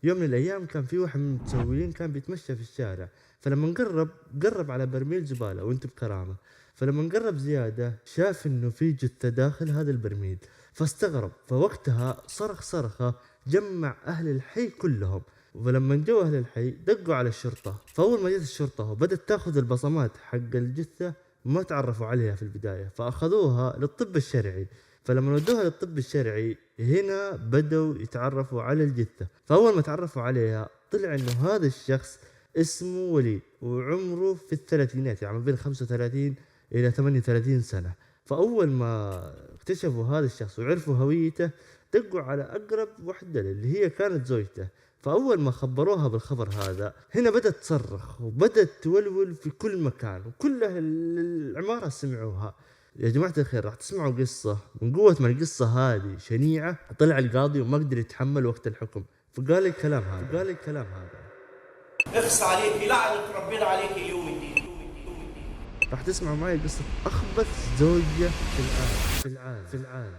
يوم من الأيام كان في واحد من المتسولين كان بيتمشى في الشارع، فلما قرب على برميل زبالة وانت بكرامة. فلما قرب زيادة شاف انه في جثة داخل هذا البرميل، فاستغرب. فوقتها صرخ صرخة جمع أهل الحي كلهم. ولما جو أهل الحي دقوا على الشرطة، فأول ما جت الشرطة وبدت تاخذ البصمات حق الجثة ما تعرفوا عليها في البداية، فأخذوها للطب الشرعي. فلما ودوها للطب الشرعي هنا بدوا يتعرفوا على الجثة. فأول ما تعرفوا عليها طلع إنه هذا الشخص اسمه وليد وعمره في الثلاثينات، يعني ما بين 35 إلى 38 سنة. فأول ما اكتشفوا هذا الشخص وعرفوا هويته دقوا على أقرب وحدة اللي هي كانت زوجته. فأول ما خبروها بالخبر هذا هنا بدأت تصرخ وبدأت تولول في كل مكان، وكل أهل العمارة سمعوها. يا جماعة الخير راح تسمعوا قصة من قوة ما القصة هذه شنيعة. طلع القاضي وما قدر يتحمل وقت الحكم، فقال الكلام هذا. اخس عليك لعنة ربنا عليك يوم الدين. راح تسمعوا معي قصة أخبث زوجة في العالم.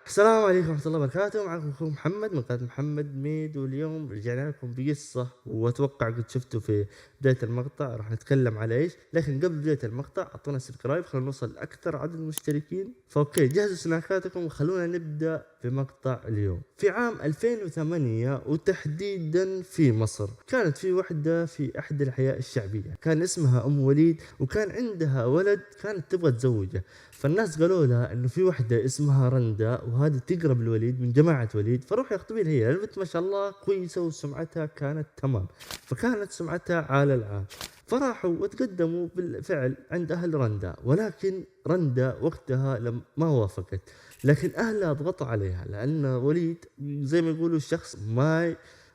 السلام عليكم ورحمة الله وبركاته، معكم أخوكم محمد من قناة محمد ميد، واليوم رجعنا لكم بقصة وأتوقع قد شفتوا في بداية المقطع راح نتكلم على إيش. لكن قبل بداية المقطع أعطونا سبسكرايب خلونا نوصل لأكثر عدد المشتركين. فأوكي جهزوا سناكاتكم وخلونا نبدأ في مقطع اليوم. في عام 2008 وتحديدا في مصر كانت في وحدة في أحد الأحياء الشعبية كان اسمها أم وليد، وكان عندها ولد كانت تبغى تزوجه. فالناس قالوا لها انه في وحده اسمها رندا وهذه تقرب الوليد من جماعه وليد، فروح يخطبين. هي البنت ما شاء الله كويسه وسمعتها كانت تمام، فكانت سمعتها على العال. فراحوا وتقدموا بالفعل عند اهل رندا، ولكن رندا وقتها ما وافقت. لكن اهلها ضغطوا عليها لان وليد زي ما يقولوا الشخص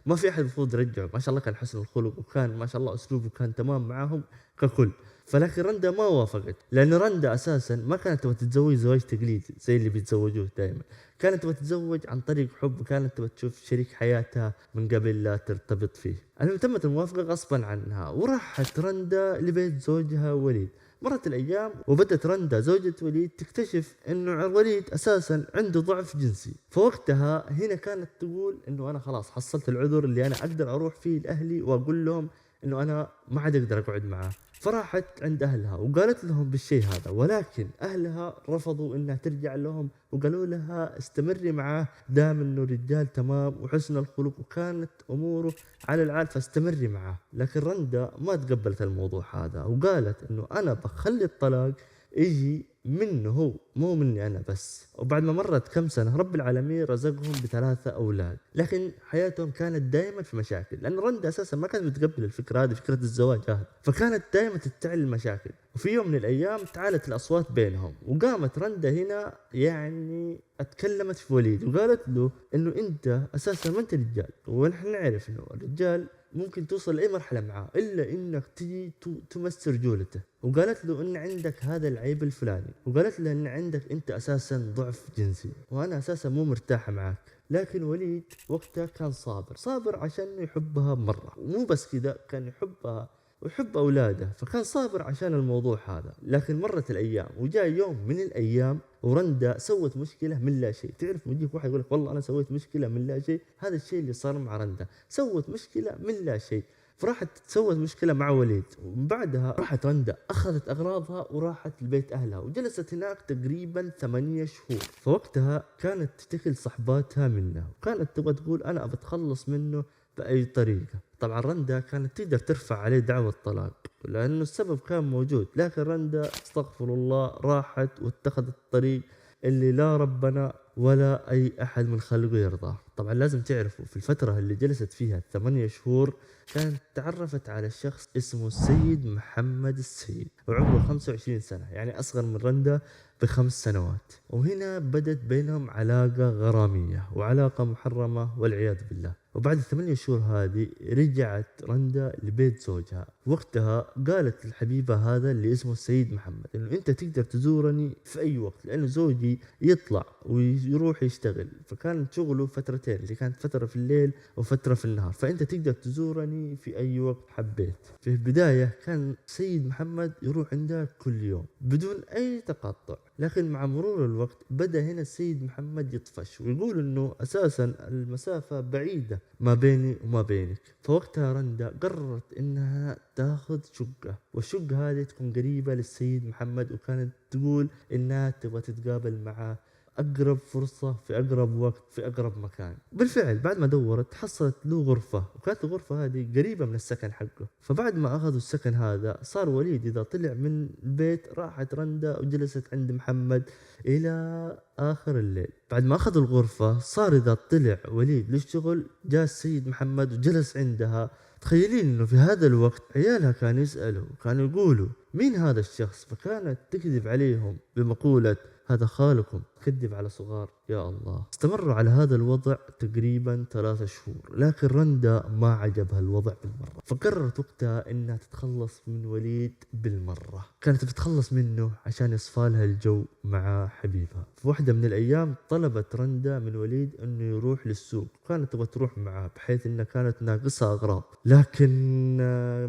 ما في احد المفروض يرجعه. ما شاء الله كان حسن الخلق وكان ما شاء الله اسلوبه كان تمام معاهم ككل. فلكن رندا ما وافقت، لأن رندا أساسا ما كانت تبغى تتزوج زواج تقليدي زي اللي بيتزوجوه دائما. كانت تبغى تتزوج عن طريق حب، وكانت تبغى تشوف شريك حياتها من قبل لا ترتبط فيه. المهم تمت الموافقة غصبا عنها، وراحت رندا لبيت زوجها وليد. مرت الأيام وبدت رندا زوجة وليد تكتشف إنه وليد أساسا عنده ضعف جنسي. فوقتها هنا كانت تقول إنه أنا خلاص حصلت العذر اللي أنا أقدر أروح فيه لأهلي وأقول لهم إنه أنا ما عاد أقدر أقعد معاه. فراحت عند أهلها وقالت لهم بالشيء هذا، ولكن أهلها رفضوا إنها ترجع لهم وقالوا لها استمري معاه دام إنه رجال تمام وحسن الخلق وكانت أموره على العال، فاستمري معاه. لكن رندا ما تقبلت الموضوع هذا وقالت إنه أنا بخلي الطلاق يجي منه هو مو مني أنا بس. وبعد ما مرت كم سنة رب العالمين رزقهم ب3 أولاد، لكن حياتهم كانت دائما في مشاكل، لأن رندا أساسا ما كانت بتقبل الفكرة هذه، فكرة الزواج هذا، فكانت دائما تتعل المشاكل. وفي يوم من الأيام تعالت الأصوات بينهم، وقامت رندا هنا يعني اتكلمت في وليد وقالت له إنه أنت أساسا ما أنت رجال، ونحن نعرف إنه الرجال ممكن توصل لأي مرحلة معاه إلا إنك تجي تمس رجولته. وقالت له إن عندك هذا العيب الفلاني، وقالت له إن عندك أنت أساسا ضعف جنسي، وأنا أساسا مو مرتاحة معاك. لكن وليد وقتها كان صابر عشان يحبها مرة، ومو بس كذا كان يحبها ويحب أولاده، فكان صابر عشان الموضوع هذا. لكن مرت الأيام وجاء يوم من الأيام ورندا سوت مشكلة من لا شيء. تعرف يجيك واحد يقول لك والله أنا سويت مشكلة من لا شيء، هذا الشيء اللي صار مع رندا، سوت مشكلة من لا شيء. فراحت سوت مشكلة مع وليد، ومن بعدها راحت رندا أخذت أغراضها وراحت لبيت أهلها وجلست هناك تقريبا 8 شهور. فوقتها كانت تشتكي صحباتها منه وكانت تبغى تقول أنا بتخلص منه بأي طريقة. طبعا رندا كانت تقدر ترفع عليه دعوة طلاق لأنه السبب كان موجود، لكن رندا استغفر الله راحت واتخذت الطريق اللي لا ربنا ولا أي أحد من خلقه يرضاه. طبعا لازم تعرفوا في الفترة اللي جلست فيها 8 شهور كانت تعرفت على شخص اسمه السيد محمد السيد، وعمره 25 سنة، يعني أصغر من رندا ب5 سنوات. وهنا بدت بينهم علاقة غرامية وعلاقة محرمة والعياذ بالله. وبعد 8 شهور هذه رجعت رندا لبيت زوجها، وقتها قالت الحبيبة هذا اللي اسمه السيد محمد انه انت تقدر تزورني في اي وقت، لانه زوجي يطلع ويروح يشتغل، فكان شغله فترتين، اللي كانت فترة في الليل وفترة في النهار، فانت تقدر تزورني في اي وقت حبيت. في البداية كان السيد محمد يروح عندها كل يوم بدون اي تقطع، لكن مع مرور الوقت بدأ هنا السيد محمد يطفش ويقول انه اساسا المسافة بعيدة ما بيني وما بينك. فوقتها رندا قررت انها تاخذ شقة، والشقة هذه تكون قريبة للسيد محمد، وكانت تقول انها تبغى تتقابل معه اقرب فرصة في اقرب وقت في اقرب مكان. بالفعل بعد ما دورت حصلت له غرفة، وكانت الغرفة هذه قريبة من السكن حقه. فبعد ما اخذوا السكن هذا صار وليد اذا طلع من البيت راحت رندا وجلست عند محمد الى اخر الليل. بعد ما اخذوا الغرفة صار اذا طلع وليد للشغل جاء السيد محمد وجلس عندها. تخيلين انه في هذا الوقت عيالها كانوا يسألوا، كانوا يقولوا مين هذا الشخص، فكانت تكذب عليهم بمقولة هذا خالكم، كذب على صغار. يا الله. استمروا على هذا الوضع تقريبا 3 شهور، لكن رندا ما عجبها الوضع بالمرة، فقررت وقتها انها تتخلص من وليد بالمرة. كانت بتتخلص منه عشان يصفى لها الجو مع حبيبها. في واحدة من الايام طلبت رندا من وليد انه يروح للسوق، كانت تبغى تروح معاه بحيث انها كانت ناقصها اغراض، لكن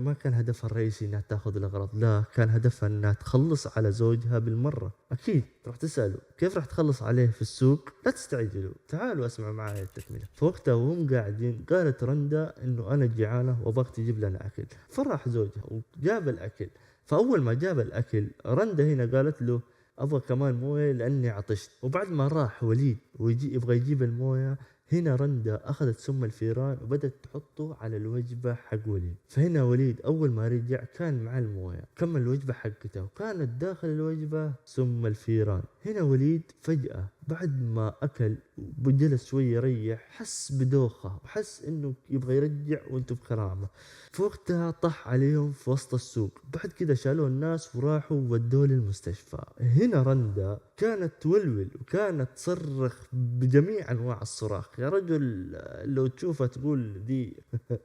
ما كان هدفها الرئيسي انها تاخذ الاغراض، لا، كان هدفها انها تخلص على زوجها بالمرة. اكيد راح تسألوا كيف راح تخلص عليه في السوق؟ لا تستعجلوا، تعالوا اسمعوا معي التكملة. فوقتها وهم قاعدين قالت رندا انه انا جيعانة وابغاك تجيب لنا اكل. فراح زوجها وجاب الاكل. فاول ما جاب الاكل رندا هنا قالت له ابغى كمان مويه لاني عطشت. وبعد ما راح وليد يبغى يجيب المويه، هنا رندا اخذت سم الفيران وبدت تحطه على الوجبه حق وليد. فهنا وليد اول ما رجع كان مع المويه، كمل الوجبه حقته وكانت داخل الوجبه سم الفيران. هنا وليد فجاه بعد ما اكل وجلس شوي يريح حس بدوخه وحس انه يبغى يرجع وانتم بكرامه. فوقتها طح عليهم في وسط السوق. بعد كذا شالوه الناس وراحوا ودوه للمستشفى. هنا رندا كانت تولول وكانت تصرخ بجميع انواع الصراخ. يا رجل لو تشوفها تقول دي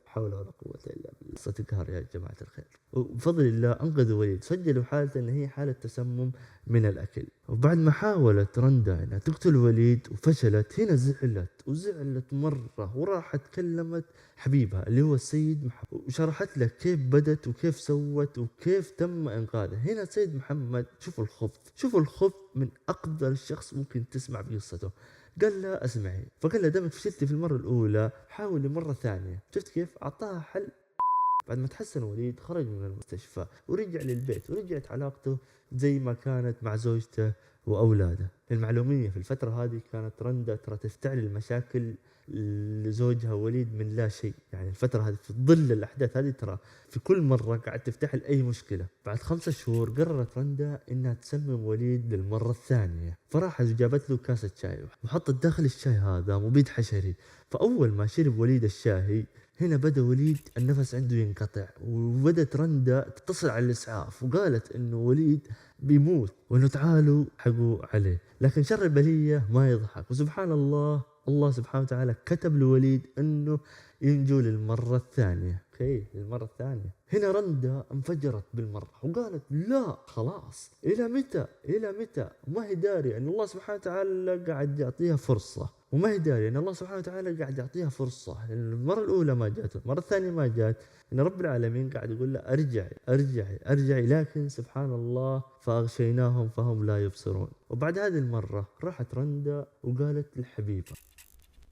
حول ولا قوة الا بالله، قصة تقهر يا جماعة الخير. وبفضل الله انقذوا وليد، سجلوا حالته ان هي حالة تسمم من الاكل. وبعد ما حاولت رندا انها تقتل وليد وفشلت، هنا زعلت مرة وراحت كلمت حبيبها اللي هو السيد محمد وشرحت له كيف بدت وكيف سوت وكيف تم انقاذه. هنا السيد محمد شوفوا الخبث من اقدر الشخص ممكن تسمع بقصته. قال له اسمعي، فقال له دامك فشلتي في المرة الاولى حاولي مرة ثانية. شفت كيف اعطاها حل. بعد ما تحسن وليد خرج من المستشفى ورجع للبيت ورجعت علاقته زي ما كانت مع زوجته واولاده. المعلومية في الفترة هذه كانت رندا ترى تفتعل المشاكل لزوجها وليد من لا شيء، يعني الفترة هذه في ظل الأحداث هذه ترى في كل مرة قاعد تفتح أي مشكلة. بعد 5 شهور قررت رندا إنها تسمم وليد للمرة الثانية، فراحت وجابت له كاسة شاي وحطت داخل الشاي هذا مبيد حشري. فأول ما شرب وليد الشاي هنا بدأ وليد النفس عنده ينقطع، وبدت رندا تتصل على الإسعاف وقالت إنه وليد بيموت وإنه تعالوا حقوا عليه. لكن شر البلية ما يضحك، وسبحان الله الله سبحانه وتعالى كتب لوليد انه ينجو للمرة الثانية. للمرة الثانية هنا رندا انفجرت بالمرة وقالت لا خلاص، الى متى ما هي داري ان الله سبحانه وتعالى قاعد يعطيها فرصة، وما هي داري ان الله سبحانه وتعالى قاعد يعطيها فرصة. لان المرة الاولى ما جات، المرة الثانية ما جات، ان رب العالمين قاعد يقول لها ارجعي، لكن سبحان الله فاغشيناهم فهم لا يبصرون. وبعد هذه المرة راحت رندا وقالت للحبيبة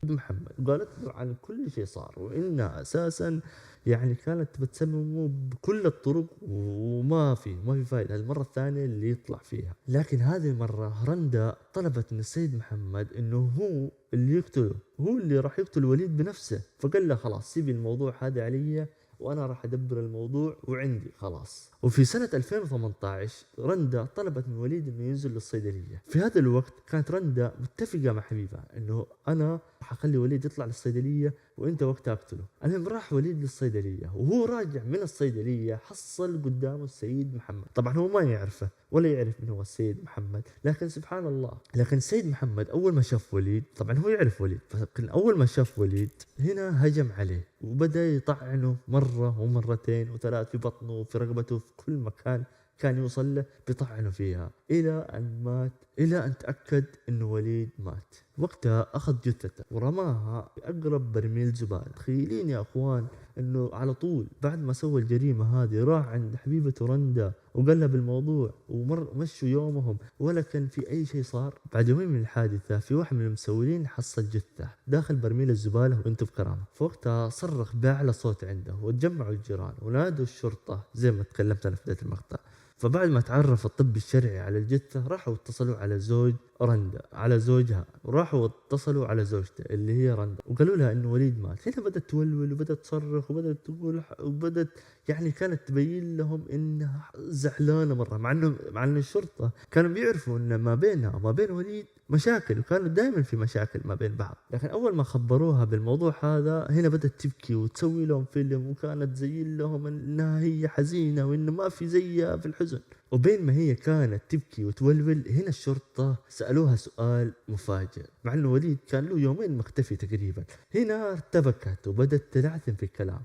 محمد وقالت له عن كل شيء صار، وإنها أساسا يعني كانت بتسممه بكل الطرق وما في فائدة المرة الثانية اللي يطلع فيها. لكن هذه المرة رندا طلبت من السيد محمد إنه هو اللي يقتله، هو اللي راح يقتل وليد بنفسه. فقال له خلاص سيبي الموضوع هذا علي وانا راح ادبر الموضوع وعندي خلاص. وفي سنة 2018 رندا طلبت من وليد انه ينزل للصيدلية. في هذا الوقت كانت رندا متفقة مع حبيبها انه انا راح اخلي وليد يطلع للصيدلية وانت وقتها اقتله. المهم راح وليد للصيدليه، وهو راجع من الصيدليه حصل قدامه السيد محمد. طبعا هو ما يعرفه ولا يعرف من هو السيد محمد، لكن سبحان الله، لكن السيد محمد اول ما شاف وليد، طبعا هو يعرف وليد، لكن اول ما شاف وليد هنا هجم عليه وبدا يطعنه مره ومرتين وثلاث في بطنه وفي رقبته، في كل مكان كان يوصل له بيطعنه فيها، إلى أن مات، إلى أن تأكد أنه وليد مات. وقتها أخذ جثته ورماها بأقرب برميل زبالة. تخيلين يا أخوان أنه على طول بعد ما سوى الجريمة هذه راح عند حبيبته رندا وقال لها بالموضوع، ومشوا يومهم ولا كان في أي شيء صار. بعد يومين من الحادثة في واحد من المسؤولين حصل جثة داخل برميل الزبالة وانتم بكرامة. فوقتها صرخ بأعلى صوت عنده وتجمعوا الجيران ونادوا الشرطة زي ما تكلمت أنا في بداية المقطع. فبعد ما تعرف الطب الشرعي على الجثة راحوا اتصلوا على زوج رندا، على زوجها، وراحوا اتصلوا على زوجته اللي هي رندا وقالوا لها انه وليد مات. هنا بدأت تولول وبدأت تصرخ وبدأت تقول وبدأت يعني كانت تبين لهم انها زعلانة مرة، مع ان الشرطة كانوا بيعرفوا ان ما بينها وما بين وليد مشاكل، وكانوا دائما في مشاكل ما بين بعض. لكن اول ما خبروها بالموضوع هذا هنا بدأت تبكي وتسوي لهم فيلم، وكانت تزين لهم انها هي حزينة وانه ما في زيها في الحزن. وبين ما هي كانت تبكي وتولول هنا الشرطة سألوها سؤال مفاجئ، مع انه وليد كان له يومين مختفي تقريبا. هنا ارتبكت وبدت تلعثم في الكلام،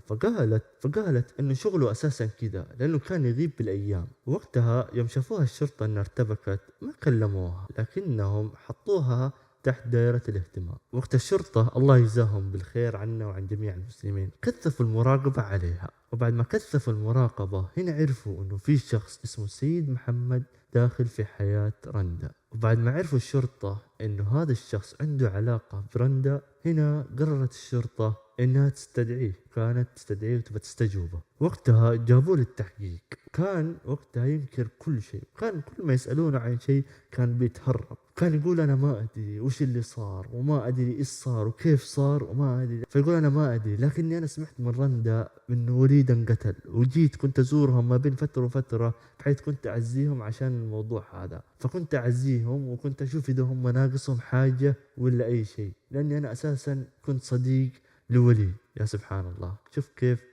فقالت انه شغله اساسا كذا لانه كان يغيب بالايام. وقتها يوم شافوها الشرطة انها ارتبكت ما كلموها، لكنهم حطوها تحت دائرة الاهتمام. وقت الشرطة الله يجزاهم بالخير عنا وعن جميع المسلمين كثفوا المراقبة عليها. وبعد ما كثفوا المراقبة هنا عرفوا انه في شخص اسمه السيد محمد داخل في حياة رندا. وبعد ما عرفوا الشرطة انه هذا الشخص عنده علاقة برندا، هنا قررت الشرطة انها تستدعيه، كانت تستدعيه وتبى تستجوبه. وقتها جابوه للتحقيق، كان وقتها ينكر كل شيء، كان كل ما يسألونه عن شيء كان بيتهرب، كان يقول انا ما ادري وش اللي صار وما ادري ايش صار وكيف صار وما ادري. فيقول انا ما ادري، لكني انا سمعت من رندا انه وليد انقتل، وجيت كنت ازورهم ما بين فترة وفترة بحيث كنت اعزيهم عشان الموضوع هذا، فكنت اعزيهم وكنت اشوف اذا هم ناقصهم حاجة ولا اي شيء، لاني انا اساسا كنت صديق لوليد. يا سبحان الله،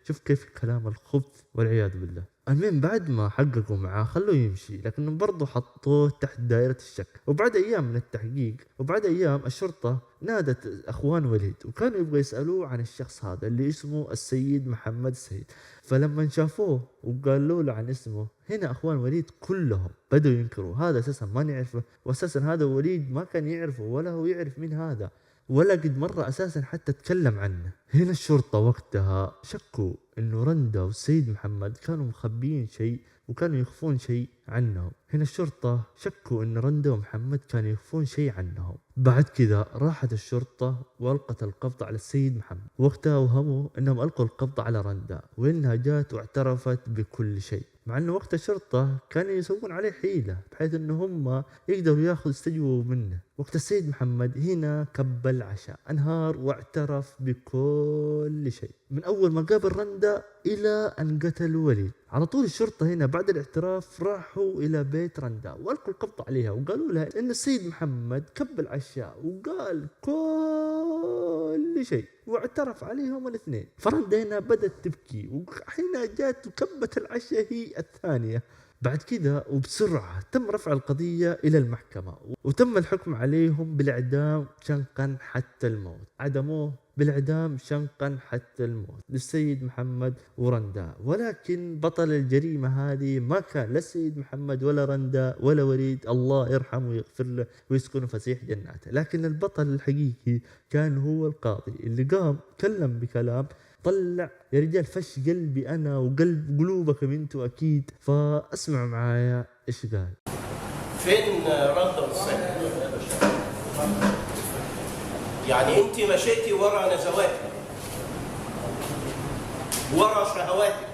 شوف كيف كلام الخبث والعياذ بالله. المهم بعد ما حققوا معاه خلوه يمشي، لكنهم برضو حطوه تحت دائرة الشك. وبعد أيام من التحقيق وبعد أيام الشرطة نادت أخوان وليد وكانوا يبغوا يسألوه عن الشخص هذا اللي اسمه السيد محمد السيد. فلما شافوه وقالوا له عن اسمه هنا أخوان وليد كلهم بدوا ينكروا، هذا أساسا ما نعرفه، وأساسا هذا وليد ما كان يعرفه ولا هو يعرف من هذا، ولا قد مرة أساسا حتى تكلم عنه. هنا الشرطة وقتها شكوا إنه رندا والسيد محمد كانوا مخبيين شيء وكانوا يخفون شيء عنهم. هنا الشرطة شكوا إن رندا ومحمد كانوا يخفون شيء عنهم. بعد كذا راحت الشرطة وألقت القبض على السيد محمد. وقتها وهموا إنهم ألقوا القبض على رندا وإنها جات واعترفت بكل شيء، مع إنه وقت الشرطة كانوا يسوون عليه حيلة بحيث إنه هم يقدروا يستجوبوا منه. وقت السيد محمد هنا كب العشاء، انهار واعترف بكل شيء من أول ما قابل رندا إلى أن قتل وليد. على طول الشرطة هنا بعد الاعتراف راحوا إلى بيت رندا وألقوا القبض عليها وقالوا لها إن السيد محمد كب العشاء وقال كل شيء واعترف عليهم الاثنين. فرندا هنا بدأت تبكي، وحين جات وكبت العشاء هي الثانية. بعد كذا وبسرعة تم رفع القضية إلى المحكمة وتم الحكم عليهم بالإعدام شنقا حتى الموت. عدموه بالإعدام شنقا حتى الموت للسيد محمد ورندا. ولكن بطل الجريمة هذه ما كان لا السيد محمد ولا رندا ولا وليد، الله يرحمه ويغفر له ويسكنه فسيح جناته، لكن البطل الحقيقي كان هو القاضي اللي قام كلم بكلام طلع يا رجال فش قلبي أنا وقلب قلوبكم انتوا أكيد. فاسمعوا معايا إيش قال. فين رندا والسيد؟ يعني انت مشيتي ورا نزواتك ورا شهواتك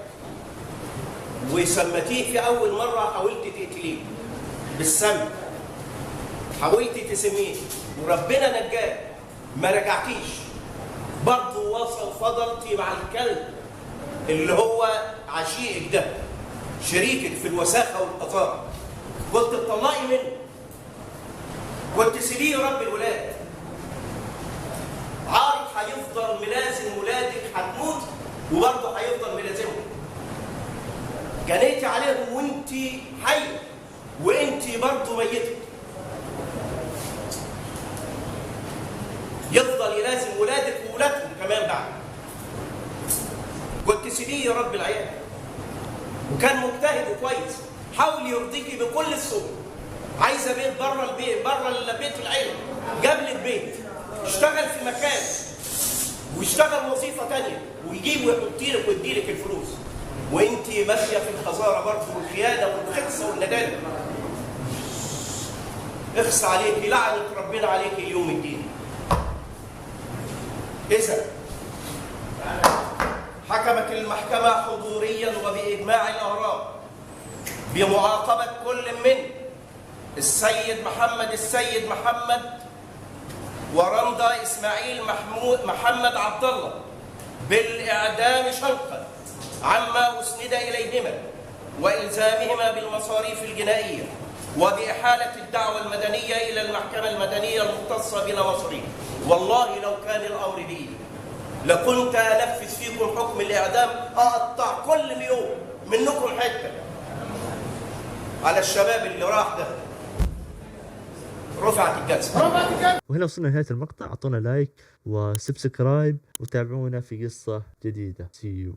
وسمتيه في اول مره، حاولت تقتليه بالسم، حاولت تسميه وربنا نجاك، ما رجعتيش برضه، وصل فضلتي مع الكلب اللي هو عشيقك ده، شريكك في الوساخه والقذاره، كنت تطلقي منه، كنت تسيبيه رب الولاد، عارض هيفضل ملازم ولادك، هتموت وبرضه هيفضل ملازمهم. جنيتي عليهم وانت حيه وانت برضه ميته. يفضل يلازم ولادك وولادهم كمان بعد. كنت سيدي يا رب العيال، وكان مجتهد وكويس، حاول يرضيكي بكل السبل. عايزه بيت بره البيت، بره البيت العيله، جاب لك بيت، اشتغل في مكان ويشتغل وظيفه ثانيه ويجيب ويحط لك ويدي لك الفلوس، وانت ماشيه في الخساره برضه والخيانه والخسه والندالة. اخس عليكي، لعنه ربنا عليكي يوم الدين. إذا حكمت المحكمة حضوريا وبإجماع الآراء بمعاقبة كل من السيد محمد ورمضة إسماعيل محمد عبد الله بالإعدام شنقا عما أسند إليهما وإلزامهما بالمصاريف الجنائية، وبإحالة الدعوى المدنية إلى المحكمة المدنية المختصة بلا مصاريف. والله لو كان الأمر بإيدي لكنت أنفذ فيكم حكم الإعدام، أقطع كل يوم منكم حتة على الشباب اللي راح ده. رفعت الجلسة. وهنا وصلنا لنهاية المقطع. أعطونا لايك وسبسكرايب وتابعونا في قصة جديدة. See you.